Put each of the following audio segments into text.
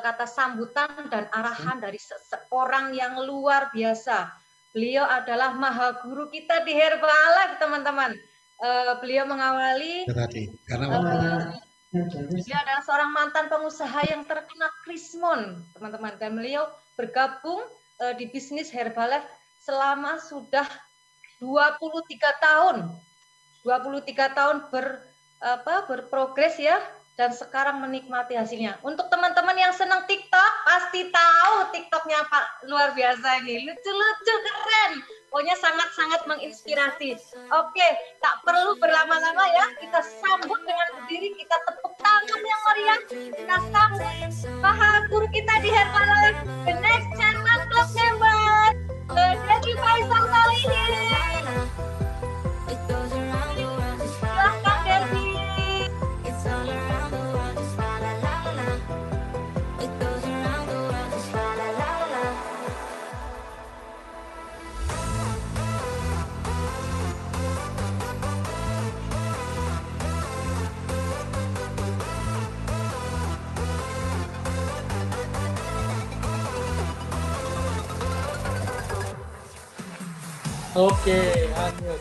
kata sambutan dan arahan dari seseorang yang luar biasa. Beliau adalah maha guru kita di Herbalife, teman-teman. Beliau mengawali, beliau adalah seorang mantan pengusaha yang terkenal, Krismon, teman-teman. Dan beliau bergabung di bisnis Herbalife selama sudah 23 tahun. 23 tahun berprogres ya, dan sekarang menikmati hasilnya. Untuk teman-teman yang senang TikTok, pasti tahu TikToknya Pak luar biasa ini, lucu-lucu, keren. Pokoknya sangat-sangat menginspirasi. Oke, tak perlu berlama-lama ya, kita sambut dengan berdiri, kita tepuk tangan yang meriah, kita sambut maha guru kita di Herbalife, the next Chairman Club member, Dedi Faisal kali ini. Silahkan Dedi. Oke, lanjut.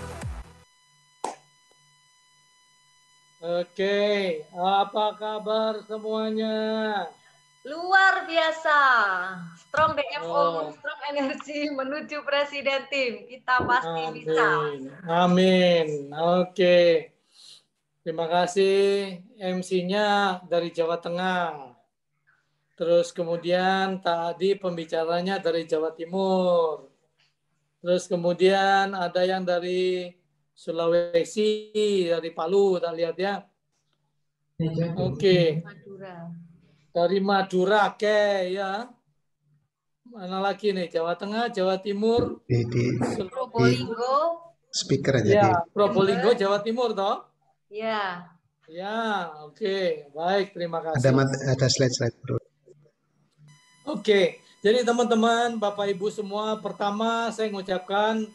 Oke, apa kabar semuanya? Luar biasa. Strong DFO, strong energi menuju presiden tim. Kita pasti bisa. Amin. Oke. Terima kasih MC-nya dari Jawa Tengah. Terus kemudian tadi pembicaranya dari Jawa Timur. Terus kemudian ada yang dari Sulawesi, dari Palu, kita lihat ya. Oke. Dari Madura, oke ya. Mana lagi nih? Jawa Tengah, Jawa Timur, Probolinggo. Speaker aja. Ya, Probolinggo, Jawa Timur toh? Ya. Ya, oke. Baik, terima kasih. Ada slide-slide bro. Oke. Jadi teman-teman, Bapak Ibu semua, pertama saya mengucapkan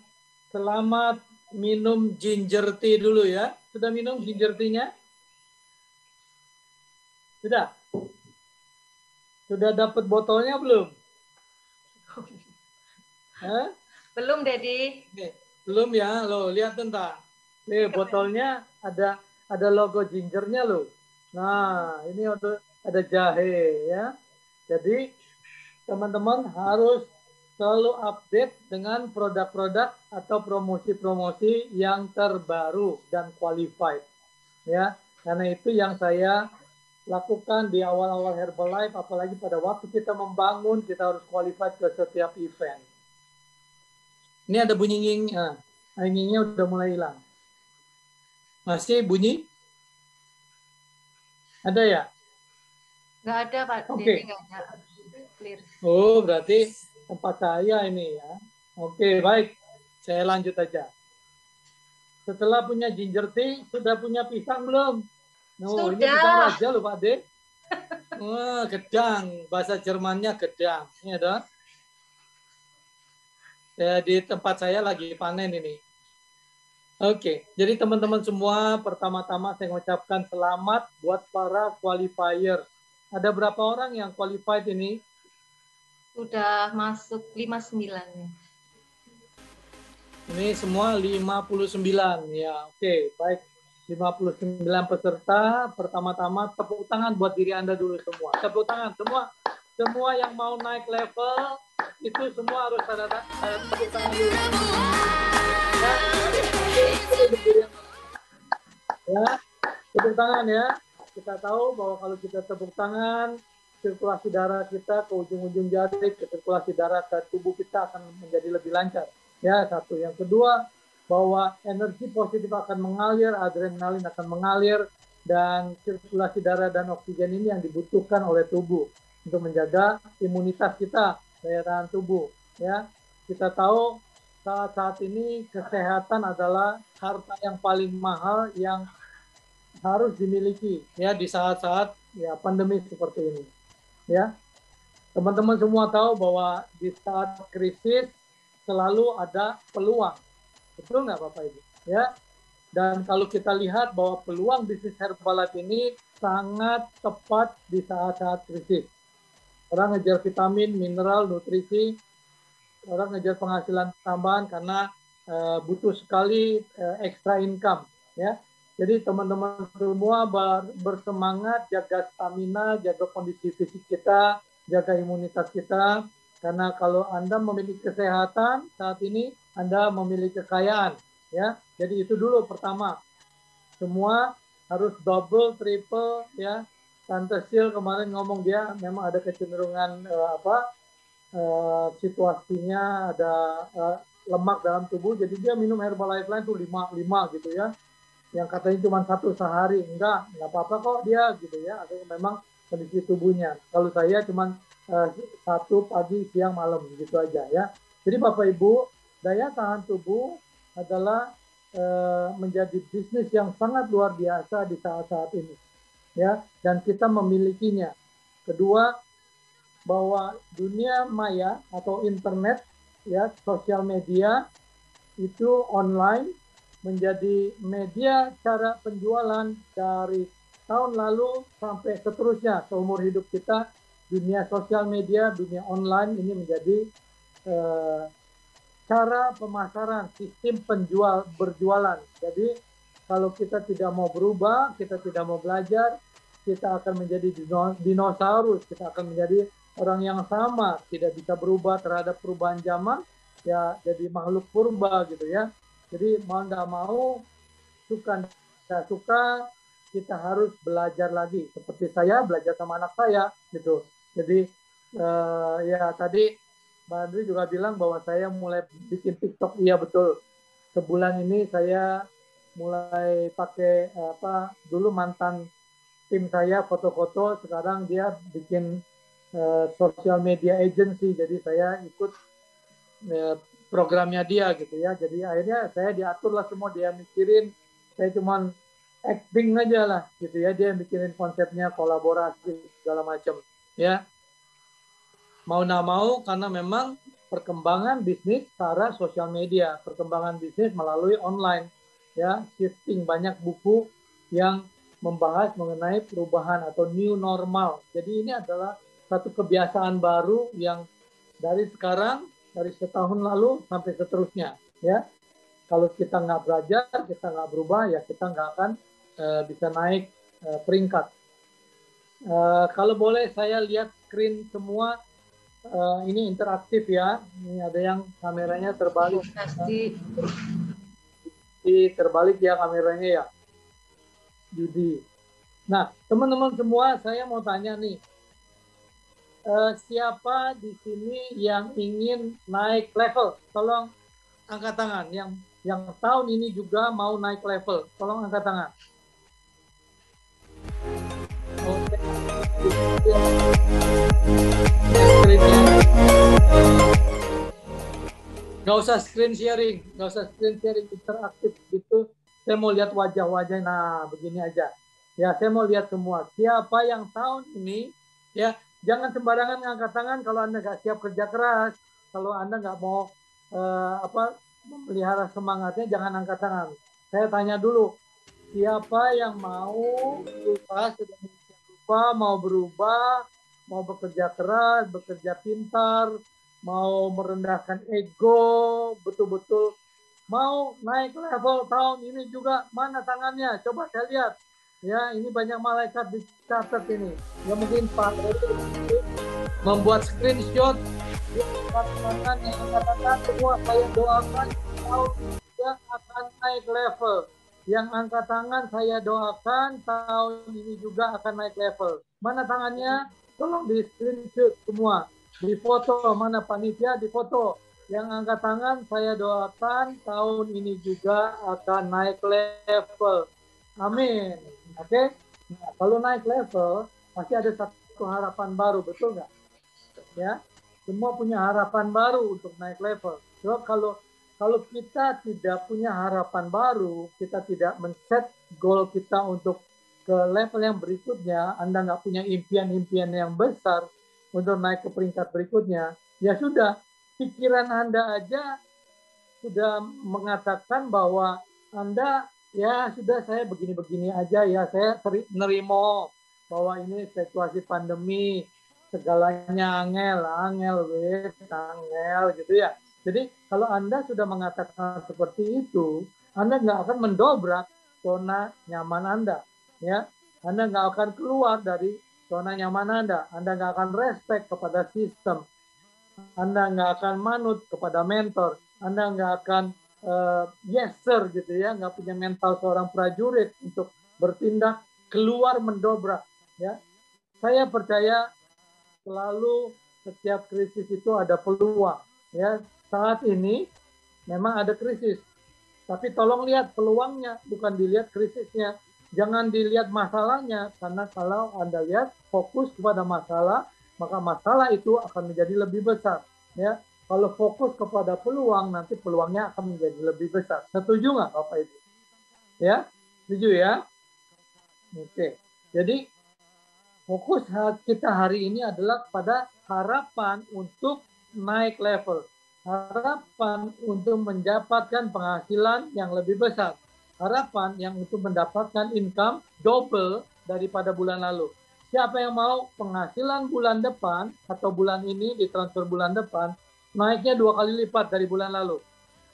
selamat minum ginger tea dulu ya. Sudah minum ginger tea-nya? Sudah? Sudah dapat botolnya belum? Belum, Dedi. Belum ya, lo lihat entah. Nih botolnya ada logo gingernya loh. Nah, ini ada jahe ya. Jadi teman-teman harus selalu update dengan produk-produk atau promosi-promosi yang terbaru dan qualified. Ya, karena itu yang saya lakukan di awal-awal Herbalife, apalagi pada waktu kita membangun, kita harus qualified ke setiap event. Ini ada bunyi nging, ngingnya udah mulai hilang. Masih bunyi? Ada ya? Nggak ada Pak. Oke. Nggak ada. Clear. Oh, berarti tempat saya ini ya. Oke, baik. Saya lanjut aja. Setelah punya ginger tea, sudah punya pisang belum? Sudah. Ini pisang raja loh Pak De. Wah, gedang. Bahasa Jermannya gedang. Ini ada. Ya, di tempat saya lagi panen ini. Oke, jadi teman-teman semua, pertama-tama saya mengucapkan selamat buat para qualifier. Ada berapa orang yang qualified ini? Sudah masuk 59 ya. Ini semua 59 ya. Oke, baik. 59 peserta. Pertama-tama tepuk tangan buat diri Anda dulu semua. Tepuk tangan semua yang mau naik level itu semua harus ada tepuk tangan dulu. Ya, tepuk tangan ya. Kita tahu bahwa kalau kita tepuk tangan, sirkulasi darah kita ke ujung-ujung jari, sirkulasi darah ke tubuh kita akan menjadi lebih lancar. Ya, satu. Yang kedua, bahwa energi positif akan mengalir, adrenalin akan mengalir, dan sirkulasi darah dan oksigen ini yang dibutuhkan oleh tubuh untuk menjaga imunitas kita, daya tahan tubuh. Ya, kita tahu saat-saat ini kesehatan adalah harta yang paling mahal yang harus dimiliki ya di saat-saat ya pandemi seperti ini. Ya, teman-teman semua tahu bahwa di saat krisis selalu ada peluang, betul nggak Bapak Ibu? Ya, dan kalau kita lihat bahwa peluang bisnis Herbalife ini sangat tepat di saat-saat krisis. Orang ngejar vitamin, mineral, nutrisi, orang ngejar penghasilan tambahan karena butuh sekali extra income, ya. Jadi teman-teman semua bersemangat, jaga stamina, jaga kondisi fisik kita, jaga imunitas kita. Karena kalau Anda memiliki kesehatan saat ini, Anda memiliki kekayaan, ya. Jadi itu dulu pertama. Semua harus double, triple, ya. Tante Sil kemarin ngomong dia memang ada kecenderungan situasinya ada lemak dalam tubuh, jadi dia minum Herbalife Line tuh 5 gitu ya. Yang katanya cuma 1 sehari, enggak apa-apa kok dia gitu ya. Atau memang kondisi tubuhnya. Kalau saya cuma 1 pagi, siang, malam gitu aja ya. Jadi Bapak Ibu, daya tahan tubuh adalah menjadi bisnis yang sangat luar biasa di saat-saat ini ya, dan kita memilikinya. Kedua, bahwa dunia maya atau internet ya, sosial media itu online menjadi media cara penjualan dari tahun lalu sampai seterusnya seumur hidup kita. Dunia sosial media, dunia online ini menjadi cara pemasaran, sistem berjualan. Jadi kalau kita tidak mau berubah, kita tidak mau belajar, kita akan menjadi dinosaurus, kita akan menjadi orang yang sama, tidak bisa berubah terhadap perubahan zaman, ya jadi makhluk purba gitu ya. Jadi mau nggak mau, suka nggak suka, kita harus belajar lagi. Seperti saya belajar sama anak saya gitu. Jadi ya tadi Mbak Andri juga bilang bahwa saya mulai bikin TikTok. Iya betul. Sebulan ini saya mulai pakai dulu mantan tim saya foto-foto, sekarang dia bikin social media agency, jadi saya ikut programnya dia gitu ya. Jadi akhirnya saya diatur lah semua, dia mikirin, saya cuman acting aja lah gitu ya, dia mikirin konsepnya, kolaborasi segala macam ya. Mau nggak mau, karena memang perkembangan bisnis secara sosial media, perkembangan bisnis melalui online ya, shifting, banyak buku yang membahas mengenai perubahan atau new normal. Jadi ini adalah satu kebiasaan baru yang dari sekarang, dari setahun lalu sampai seterusnya ya. Kalau kita nggak belajar, kita nggak berubah, ya kita nggak akan bisa naik peringkat. Kalau boleh saya lihat screen semua. Ini interaktif ya. Ini ada yang kameranya terbalik. Terbalik ya kameranya ya. Judi. Nah, teman-teman semua, saya mau tanya nih. Siapa di sini yang ingin naik level? Tolong angkat tangan. Yang tahun ini juga mau naik level. Tolong angkat tangan. Oke. Nggak usah screen sharing, interaktif gitu. Saya mau lihat wajah-wajah. Nah, begini aja. Ya, saya mau lihat semua. Siapa yang tahun ini, ya, jangan sembarangan ngangkat tangan kalau Anda nggak siap kerja keras. Kalau Anda nggak mau memelihara semangatnya, jangan angkat tangan. Saya tanya dulu, siapa yang mau lupa, mau berubah, mau bekerja keras, bekerja pintar, mau merendahkan ego, betul-betul mau naik level tahun ini juga? Mana tangannya? Coba saya lihat. Ya, ini banyak malaikat dicatat ini. Ya mungkin Pak membuat screenshot. Tangan yang mengatakan semua saya doakan tahun juga akan naik level. Yang angkat tangan saya doakan tahun ini juga akan naik level. Mana tangannya? Tolong di screenshot semua. Di foto, mana panitia di foto. Yang angkat tangan saya doakan tahun ini juga akan naik level. Amin. Oke. Nah, kalau naik level pasti ada satu harapan baru, betul nggak? Ya. Semua punya harapan baru untuk naik level. So, kalau kita tidak punya harapan baru, kita tidak men-set goal kita untuk ke level yang berikutnya, Anda nggak punya impian-impian yang besar untuk naik ke peringkat berikutnya, ya sudah, pikiran Anda aja sudah mengatakan bahwa Anda, ya sudah, saya begini-begini aja ya, saya nerimo bahwa ini situasi pandemi, segalanya angel gitu ya. Jadi kalau Anda sudah mengatakan seperti itu, Anda nggak akan mendobrak zona nyaman Anda, ya. Anda nggak akan keluar dari zona nyaman Anda. Anda nggak akan respect kepada sistem. Anda nggak akan manut kepada mentor. Anda nggak akan yes sir gitu ya, nggak punya mental seorang prajurit untuk bertindak keluar mendobrak. Ya, saya percaya selalu setiap krisis itu ada peluang. Ya, saat ini memang ada krisis, tapi tolong lihat peluangnya, bukan dilihat krisisnya. Jangan dilihat masalahnya, karena kalau Anda lihat fokus kepada masalah, maka masalah itu akan menjadi lebih besar. Ya, kalau fokus kepada peluang, nanti peluangnya akan menjadi lebih besar. Setuju nggak Bapak Ibu? Ya, setuju ya? Oke. Jadi fokus kita hari ini adalah pada harapan untuk naik level, harapan untuk mendapatkan penghasilan yang lebih besar, harapan yang untuk mendapatkan income double daripada bulan lalu. Siapa yang mau penghasilan bulan depan atau bulan ini ditransfer bulan depan naiknya 2 kali lipat dari bulan lalu?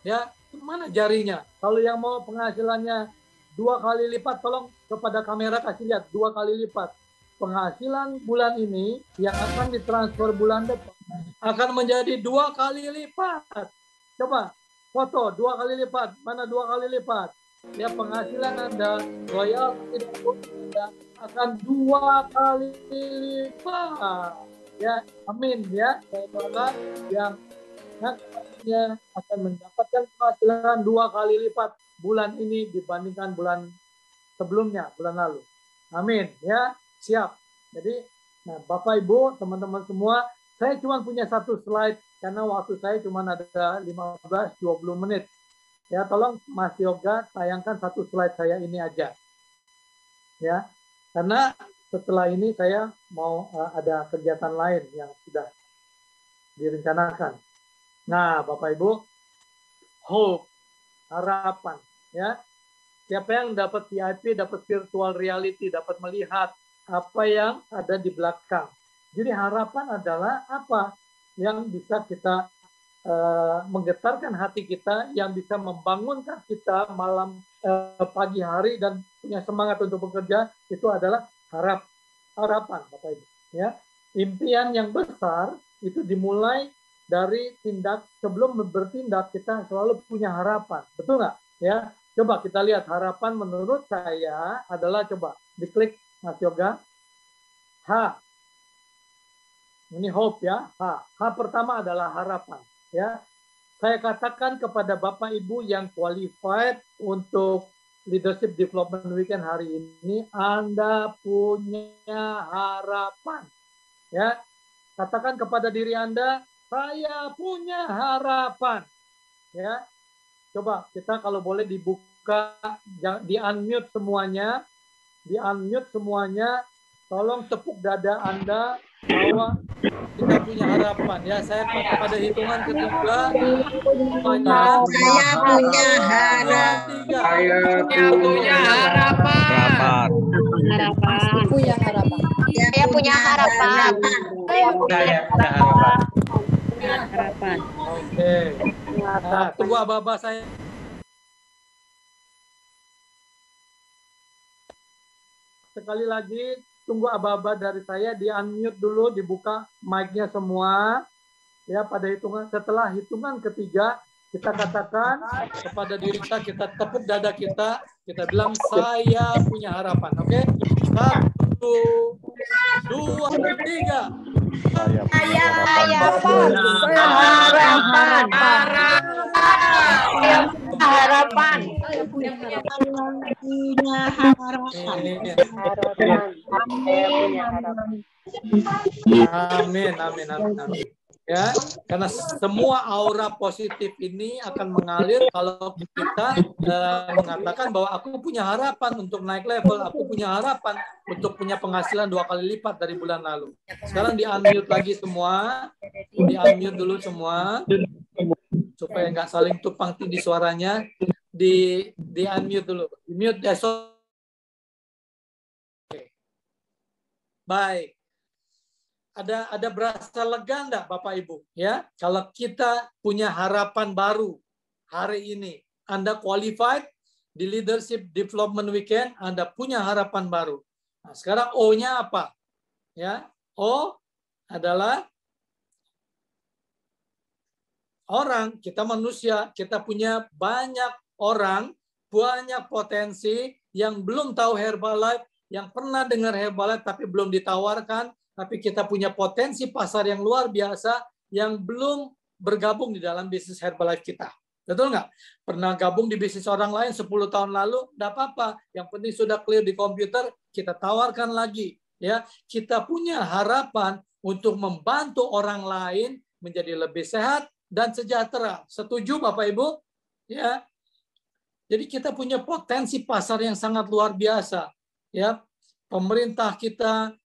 Ya, mana jarinya? Kalau yang mau penghasilannya 2 kali lipat, tolong kepada kamera kasih lihat 2 kali lipat. Penghasilan bulan ini yang akan ditransfer bulan depan akan menjadi 2 kali lipat. Coba foto 2 kali lipat. Mana 2 kali lipat? Ya, penghasilan Anda, royalti Anda akan 2 kali lipat. Ya, amin ya. Saya doakan yang nantinya akan mendapatkan penghasilan 2 kali lipat bulan ini dibandingkan bulan sebelumnya, bulan lalu. Amin ya. Siap. Jadi, nah Bapak Ibu, teman-teman semua, saya cuma punya satu slide karena waktu saya cuma ada 15-20 menit. Ya, tolong Mas Yoga tayangkan satu slide saya ini aja. Ya, karena setelah ini saya mau ada kegiatan lain yang sudah direncanakan. Nah, Bapak Ibu, hope, harapan, ya. Siapa yang dapat VIP, dapat virtual reality, dapat melihat apa yang ada di belakang. Jadi harapan adalah apa yang bisa kita menggetarkan hati kita, yang bisa membangunkan kita malam, pagi hari dan punya semangat untuk bekerja, itu adalah harapan, Bapak Ibu. Ya, impian yang besar itu dimulai dari tindak. Sebelum bertindak kita selalu punya harapan, betul nggak? Ya, coba kita lihat harapan menurut saya adalah, coba diklik Mas Yoga. H. Ini hope ya. H pertama adalah harapan. Ya, saya katakan kepada Bapak Ibu yang qualified untuk Leadership Development Weekend hari ini, Anda punya harapan. Ya, katakan kepada diri Anda, saya punya harapan. Ya, coba kita kalau boleh dibuka, di unmute semuanya, tolong tepuk dada Anda bahwa kita punya harapan. Ya, saya pada hitungan ketiga semuanya. Saya punya harapan. Saya punya harapan. Saya punya harapan. Oke. Nah, tunggu aba-aba saya. Sekali lagi, tunggu aba-aba dari saya, di unmute dulu, dibuka mic-nya semua. Ya, pada hitungan, setelah hitungan ketiga, kita katakan kepada diri kita tepuk dada kita bilang saya punya harapan. Oke? 1, 2, 3. Saya harapan. Amin. Ya, karena semua aura positif ini akan mengalir kalau kita mengatakan bahwa aku punya harapan untuk naik level, aku punya harapan untuk punya penghasilan 2 kali lipat dari bulan lalu. Sekarang di unmute lagi semua, di unmute dulu semua supaya nggak saling tumpang tindih suaranya. Di unmute dulu, di mute besok. Oke. Baik. ada berasa lega enggak Bapak Ibu? Ya, kalau kita punya harapan baru hari ini, Anda qualified di Leadership Development Weekend, Anda punya harapan baru. Nah, sekarang O-nya apa? Ya, O adalah orang, kita manusia, kita punya banyak orang, banyak potensi yang belum tahu Herbalife, yang pernah dengar Herbalife tapi belum ditawarkan, tapi kita punya potensi pasar yang luar biasa yang belum bergabung di dalam bisnis Herbalife kita. Betul nggak? Pernah gabung di bisnis orang lain 10 tahun lalu, nggak apa-apa. Yang penting sudah clear di komputer, kita tawarkan lagi. Ya, kita punya harapan untuk membantu orang lain menjadi lebih sehat dan sejahtera. Setuju Bapak Ibu? Ya. Jadi kita punya potensi pasar yang sangat luar biasa. Ya, pemerintah kita,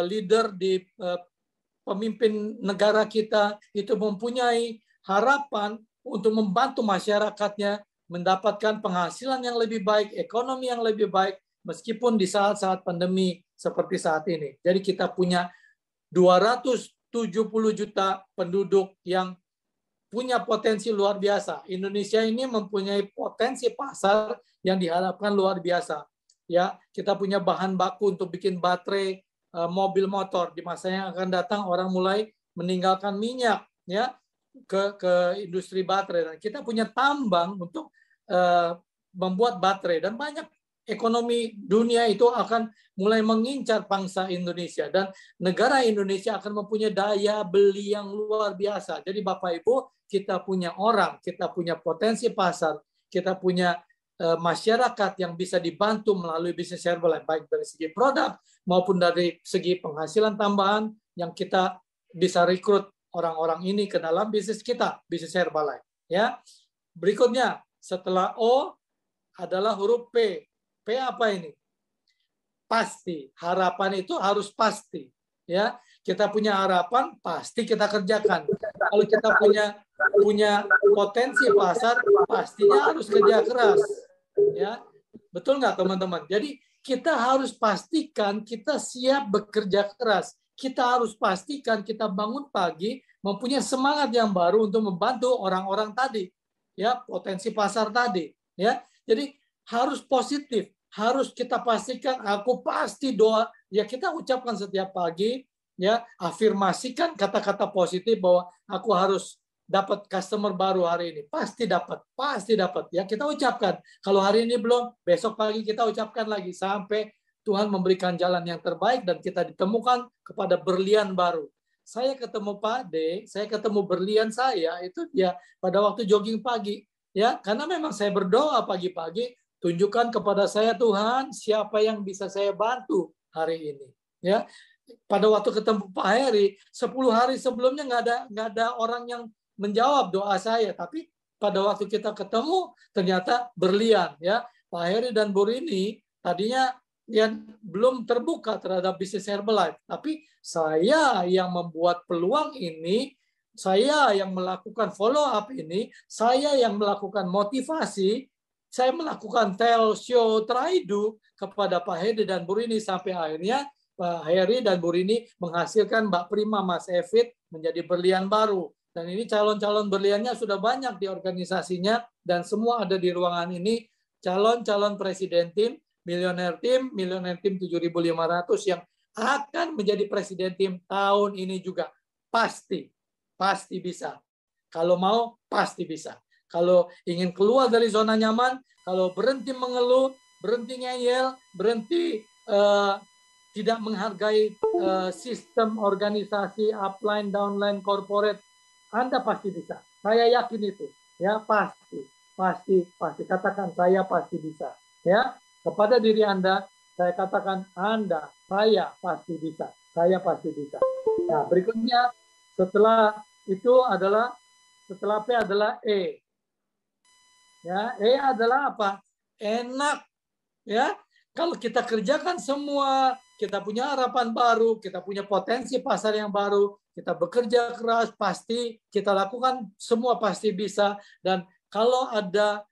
leader di pemimpin negara kita itu mempunyai harapan untuk membantu masyarakatnya mendapatkan penghasilan yang lebih baik, ekonomi yang lebih baik, meskipun di saat-saat pandemi seperti saat ini. Jadi kita punya 270 juta penduduk yang punya potensi luar biasa. Indonesia ini mempunyai potensi pasar yang diharapkan luar biasa. Ya, kita punya bahan baku untuk bikin baterai mobil motor. Di masa yang akan datang orang mulai meninggalkan minyak, ya, ke industri baterai. Dan kita punya tambang untuk membuat baterai, dan banyak ekonomi dunia itu akan mulai mengincar bangsa Indonesia, dan negara Indonesia akan mempunyai daya beli yang luar biasa. Jadi Bapak Ibu, kita punya orang, kita punya potensi pasar, kita punya masyarakat yang bisa dibantu melalui bisnis Herbalife, baik dari segi produk maupun dari segi penghasilan tambahan yang kita bisa rekrut orang-orang ini ke dalam bisnis kita, bisnis Herbalife. Ya, berikutnya setelah O adalah huruf P. P apa ini? Pasti. Harapan itu harus pasti. Ya, kita punya harapan, pasti kita kerjakan. Kalau kita punya potensi pasar, pastinya harus kerja keras. Ya, betul nggak teman-teman? Jadi kita harus pastikan kita siap bekerja keras. Kita harus pastikan kita bangun pagi mempunyai semangat yang baru untuk membantu orang-orang tadi. Ya, potensi pasar tadi. Ya, jadi harus positif. Harus kita pastikan, aku pasti doa. Ya, kita ucapkan setiap pagi, ya, afirmasikan kata-kata positif bahwa aku harus dapat customer baru hari ini. Pasti dapat, pasti dapat. Ya, kita ucapkan. Kalau hari ini belum, besok pagi kita ucapkan lagi sampai Tuhan memberikan jalan yang terbaik dan kita ditemukan kepada berlian baru. Saya ketemu Pak D, saya ketemu berlian saya itu dia pada waktu jogging pagi. Ya, karena memang saya berdoa pagi-pagi, tunjukkan kepada saya Tuhan siapa yang bisa saya bantu hari ini. Ya, pada waktu ketemu Pak Heri 10 hari sebelumnya nggak ada orang yang menjawab doa saya, tapi pada waktu kita ketemu ternyata berlian. Ya, Pak Heri dan Bu Rini tadinya yang belum terbuka terhadap bisnis Herbalife, tapi saya yang membuat peluang ini, saya yang melakukan follow up ini, saya yang melakukan motivasi. Saya melakukan tell, show, try, do kepada Pak Heri dan Bu Rini sampai akhirnya Pak Heri dan Bu Rini menghasilkan Mbak Prima, Mas Evit menjadi berlian baru. Dan ini calon-calon berliannya sudah banyak di organisasinya dan semua ada di ruangan ini. Calon-calon presiden tim, milioner tim 7.500 yang akan menjadi presiden tim tahun ini juga. Pasti bisa. Kalau mau, pasti bisa. Kalau ingin keluar dari zona nyaman, kalau berhenti mengeluh, berhenti ngeyel, berhenti tidak menghargai sistem organisasi upline, downline, corporate, Anda pasti bisa. Saya yakin itu. Ya, pasti. Katakan saya pasti bisa. Ya, kepada diri Anda, saya katakan saya pasti bisa. Saya pasti bisa. Nah, berikutnya setelah itu adalah setelah P adalah E. Ya, E adalah apa? Enak. Ya, kalau kita kerjakan semua, kita punya harapan baru, kita punya potensi pasar yang baru, kita bekerja keras, pasti kita lakukan semua pasti bisa. Dan kalau Anda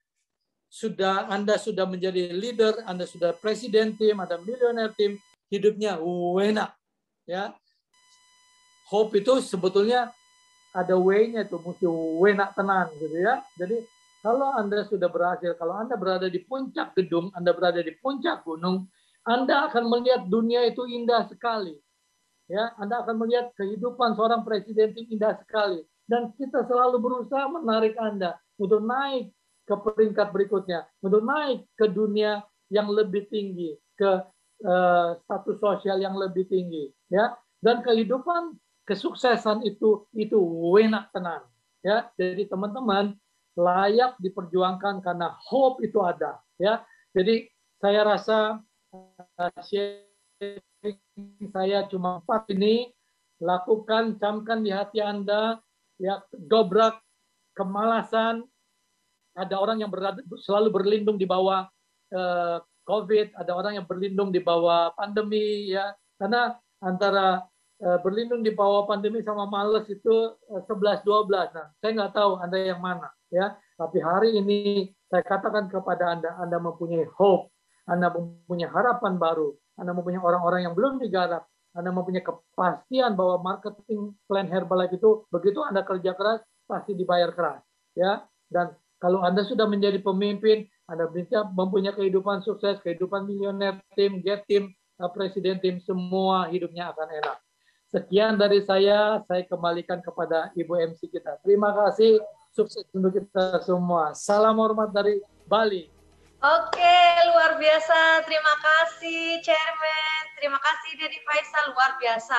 sudah menjadi leader, Anda sudah presiden tim, ada millionaire tim, hidupnya enak. Ya. hope itu sebetulnya ada way-nya tuh, mesti wenak tenan gitu ya. Jadi kalau Anda sudah berhasil, kalau Anda berada di puncak gedung, Anda berada di puncak gunung, Anda akan melihat dunia itu indah sekali. Ya, Anda akan melihat kehidupan seorang presiden itu indah sekali. Dan kita selalu berusaha menarik Anda untuk naik ke peringkat berikutnya, untuk naik ke dunia yang lebih tinggi, ke status sosial yang lebih tinggi, ya. Dan kehidupan kesuksesan itu enak tenan, ya. Jadi teman-teman layak diperjuangkan karena hope itu ada, ya. Jadi saya rasa saya cuma 4 ini, lakukan, camkan di hati Anda, ya, dobrak kemalasan. Ada orang yang selalu berlindung di bawah COVID, ada orang yang berlindung di bawah pandemi, ya. Karena antara berlindung di bawah pandemi sama males itu 11-12. Nah, saya nggak tahu Anda yang mana, ya. Tapi hari ini saya katakan kepada Anda, Anda mempunyai hope, Anda mempunyai harapan baru, Anda mempunyai orang-orang yang belum digarap, Anda mempunyai kepastian bahwa marketing plan Herbalife itu begitu Anda kerja keras pasti dibayar keras, ya. Dan kalau Anda sudah menjadi pemimpin, Anda bisa mempunyai kehidupan sukses, kehidupan milioner, tim, get tim, presiden tim, semua hidupnya akan enak. Sekian dari saya kembalikan kepada Ibu MC kita. Terima kasih, sukses untuk kita semua. Salam hormat dari Bali. Oke, luar biasa. Terima kasih, Chairman. Terima kasih, Dedi Faisal. Luar biasa.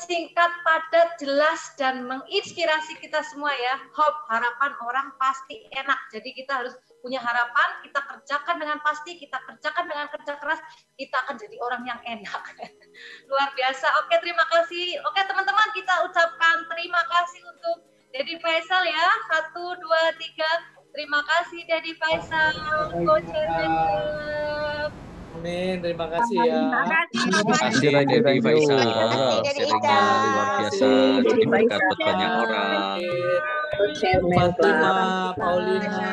Singkat, padat, jelas, dan menginspirasi kita semua ya. Hope, harapan orang pasti enak. Jadi kita harus punya harapan, kita kerjakan dengan pasti, kita kerjakan dengan kerja keras, kita akan jadi orang yang enak. Luar biasa. Oke, terima kasih. Oke, teman-teman, kita ucapkan terima kasih untuk Dedi Faisal ya. 1, 2, 3. Terima kasih Dedi Faisal. Amin, terima kasih ya. Terima kasih Dedi Faisal. Sharingnya luar biasa. Jadi berkat buat banyak orang. Fatima, Paulina,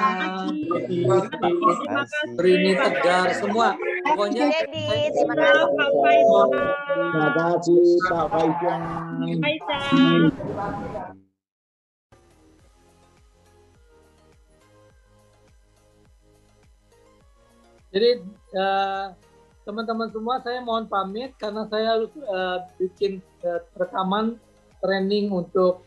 Rini Tegar, semua. Pokoknya terima kasih Pak Faisal. Terima kasih Pak Faisal. Jadi teman-teman semua, saya mohon pamit karena saya harus bikin rekaman training untuk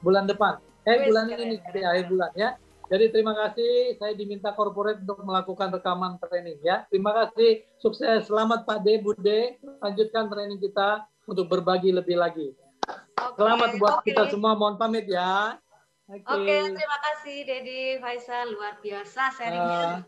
bulan depan. Bulan ini di akhir bulan ya. Jadi terima kasih, saya diminta corporate untuk melakukan rekaman training ya. Terima kasih, sukses, selamat Pak D, Bude, lanjutkan training kita untuk berbagi lebih lagi. Selamat buat kita semua, mohon pamit ya. Oke, terima kasih Dedi Faisal, luar biasa sharingnya.